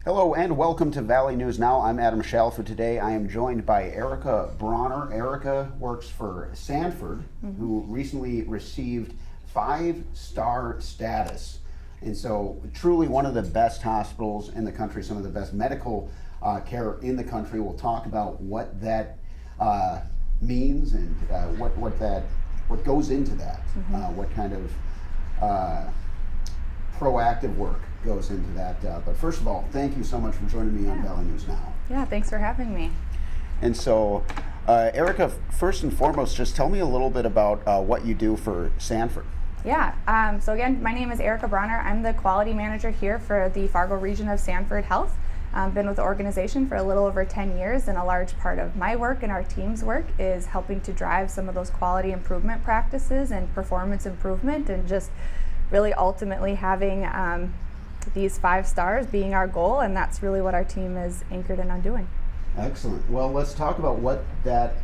Hello and welcome to Valley News Now. I'm Adam Shalfa. Today I am joined by Erica Bronner. Erica works for Sanford, who recently received 5-star status. And so truly one of the best hospitals in the country, some of the best medical care in the country. We'll talk about what that means and what goes into that, what kind of proactive work goes into that. But first of all, thank you so much for joining me on Valley News Now. Yeah, thanks for having me. And so, Erica, first and foremost, just tell me a little bit about what you do for Sanford. Yeah, so again, my name is Erica Bronner. I'm the quality manager here for the Fargo region of Sanford Health. Been with the organization for a little over 10 years, and a large part of my work and our team's work is helping to drive some of those quality improvement practices and performance improvement, and just really ultimately having these 5 stars being our goal, and that's really what our team is anchored in on doing. Excellent. Well, let's talk about what that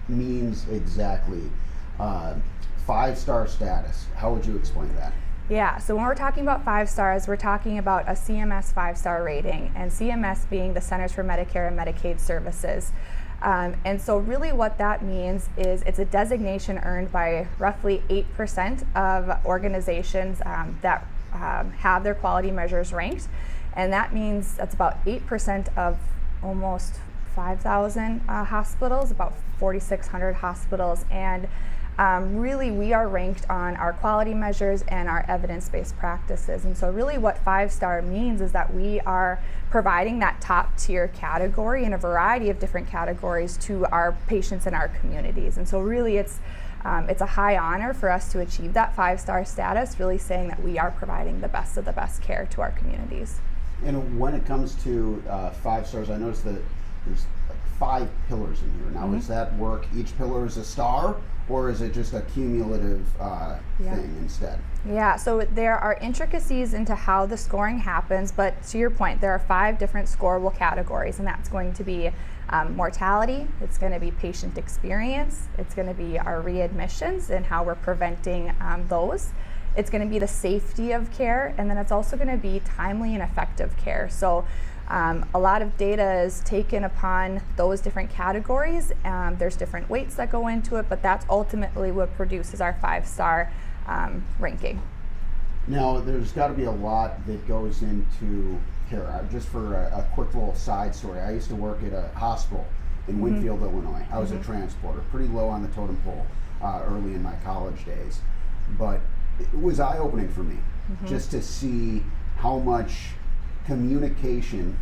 means exactly. 5-star status. How would you explain that? Yeah, so when we're talking about 5 stars, we're talking about a CMS 5-star rating, and CMS being the Centers for Medicare and Medicaid Services. And so really what that means is it's a designation earned by roughly 8% of organizations that have their quality measures ranked. And that means that's about 8% of almost 5,000 hospitals, about 4,600 hospitals. And really we are ranked on our quality measures and our evidence-based practices. And so really what 5-star means is that we are providing that top tier category in a variety of different categories to our patients in our communities. And so really it's a high honor for us to achieve that 5-star status, really saying that we are providing the best of the best care to our communities. And when it comes to 5 stars, I noticed that there's like 5 pillars in here. Now, does that work? Each pillar is a star, or is it just a cumulative thing instead? Yeah, so there are intricacies into how the scoring happens, but to your point, there are 5 different scoreable categories, and that's going to be mortality, it's going to be patient experience, it's going to be our readmissions and how we're preventing those. It's going to be the safety of care, and then it's also going to be timely and effective care. So a lot of data is taken upon those different categories. There's different weights that go into it, but that's ultimately what produces our 5-star ranking. Now, there's got to be a lot that goes into care. Just for a quick little side story, I used to work at a hospital in Winfield, Illinois. I was a transporter, pretty low on the totem pole early in my college days. But it was eye-opening for me just to see how much communication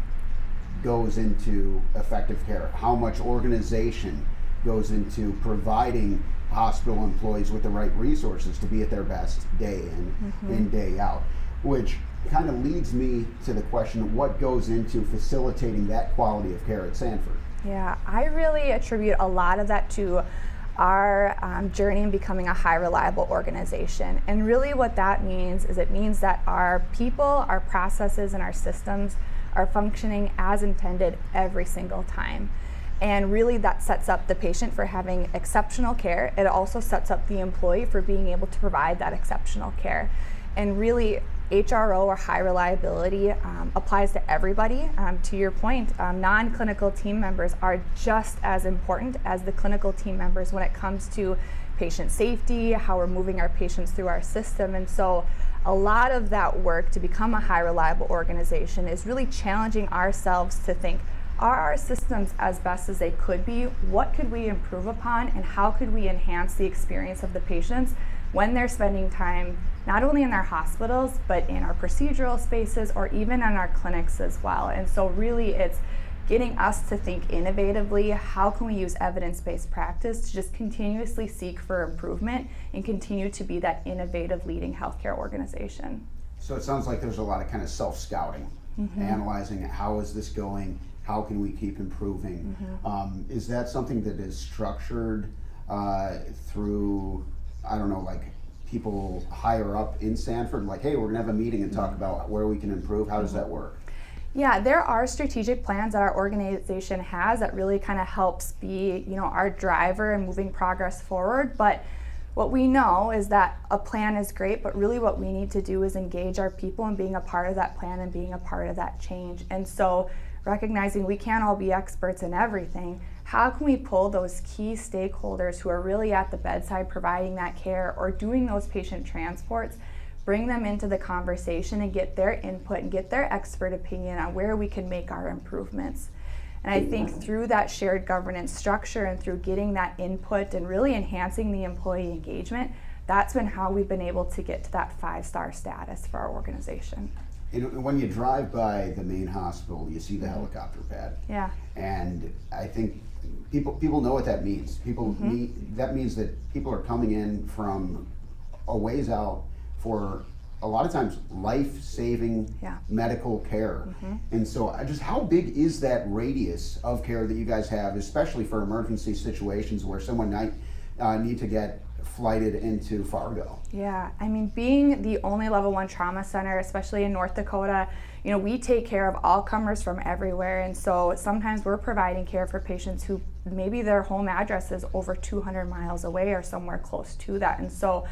goes into effective care, how much organization goes into providing hospital employees with the right resources to be at their best day in and day out, which kind of leads me to the question of what goes into facilitating that quality of care at Sanford. Yeah, I really attribute a lot of that to our journey in becoming a high reliable organization. And really what that means is it means that our people, our processes, and our systems are functioning as intended every single time. And really that sets up the patient for having exceptional care. It also sets up the employee for being able to provide that exceptional care. And really HRO, or high reliability, applies to everybody. To your point, non-clinical team members are just as important as the clinical team members when it comes to patient safety, how we're moving our patients through our system. And so a lot of that work to become a high reliable organization is really challenging ourselves to think, are our systems as best as they could be? What could we improve upon, and how could we enhance the experience of the patients when they're spending time not only in their hospitals, but in our procedural spaces or even in our clinics as well. And so really it's getting us to think innovatively, how can we use evidence-based practice to just continuously seek for improvement and continue to be that innovative leading healthcare organization. So it sounds like there's a lot of kind of self-scouting, analyzing how is this going, how can we keep improving. Is that something that is structured through, I don't know, like people higher up in Sanford, like, hey, we're gonna have a meeting and talk about where we can improve? How does that work? Yeah, there are strategic plans that our organization has that really kind of helps be, our driver in moving progress forward. But what we know is that a plan is great, but really what we need to do is engage our people in being a part of that plan and being a part of that change. And so recognizing we can't all be experts in everything, how can we pull those key stakeholders who are really at the bedside providing that care or doing those patient transports, bring them into the conversation and get their input and get their expert opinion on where we can make our improvements. And I think through that shared governance structure and through getting that input and really enhancing the employee engagement, that's been how we've been able to get to that 5-star status for our organization. And when you drive by the main hospital, you see the helicopter pad. Yeah. And I think people know what that means. That means that people are coming in from a ways out for a lot of times life-saving medical care. And so how big is that radius of care that you guys have, especially for emergency situations where someone might need to get flighted into Fargo? Yeah, I mean, being the only level 1 trauma center, especially in North Dakota, you know, we take care of all comers from everywhere. And so sometimes we're providing care for patients who maybe their home address is over 200 miles away or somewhere close to that. And so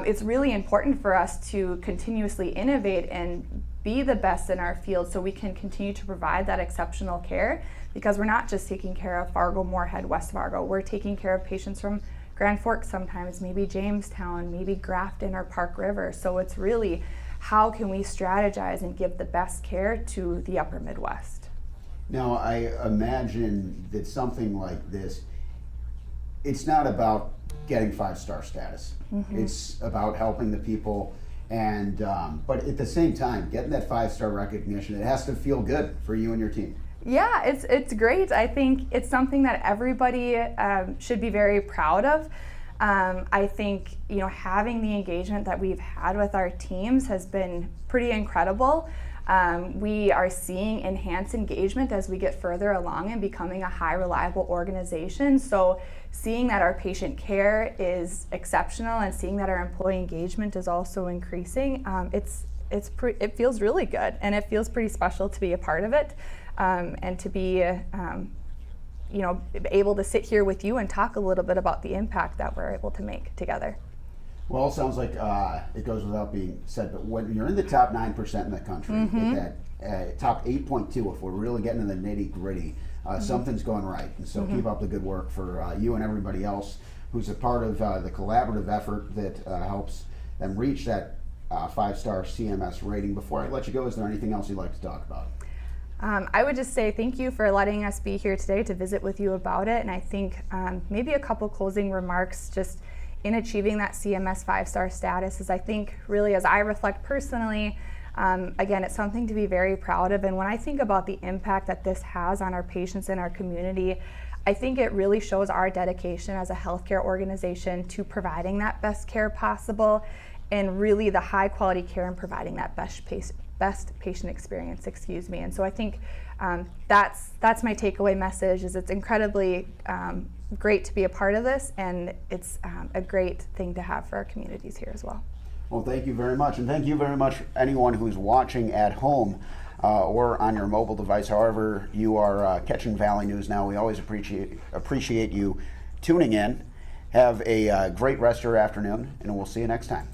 it's really important for us to continuously innovate and be the best in our field so we can continue to provide that exceptional care, because we're not just taking care of Fargo, Moorhead, West Fargo. We're taking care of patients from Grand Forks sometimes, maybe Jamestown, maybe Grafton or Park River. So it's really how can we strategize and give the best care to the upper Midwest. Now, I imagine that something like this, it's not about getting 5-star status. It's about helping the people, and but at the same time, getting that 5-star recognition, it has to feel good for you and your team. Yeah, it's great. I think it's something that everybody should be very proud of. I think, you know, having the engagement that we've had with our teams has been pretty incredible. We are seeing enhanced engagement as we get further along in becoming a high reliable organization. So seeing that our patient care is exceptional and seeing that our employee engagement is also increasing, it feels really good, and it feels pretty special to be a part of it, and to be you know, able to sit here with you and talk a little bit about the impact that we're able to make together. Well, it sounds like it goes without being said, but when you're in the top 9% in the country, that top 8.2, if we're really getting into the nitty gritty, something's going right. And so keep up the good work for you and everybody else who's a part of the collaborative effort that helps them reach that 5-star CMS rating. Before I let you go, is there anything else you'd like to talk about? I would just say thank you for letting us be here today to visit with you about it. And I think maybe a couple closing remarks just in achieving that CMS 5-star status is, I think, really, as I reflect personally, again, it's something to be very proud of. And when I think about the impact that this has on our patients and our community, I think it really shows our dedication as a healthcare organization to providing that best care possible, and really the high quality care and providing that best patient experience, And so I think that's my takeaway message, is it's incredibly great to be a part of this, and it's a great thing to have for our communities here as well. Well, thank you very much, and thank you very much anyone who's watching at home or on your mobile device, however you are catching Valley News now. We always appreciate you tuning in. Have a great rest of your afternoon, and we'll see you next time.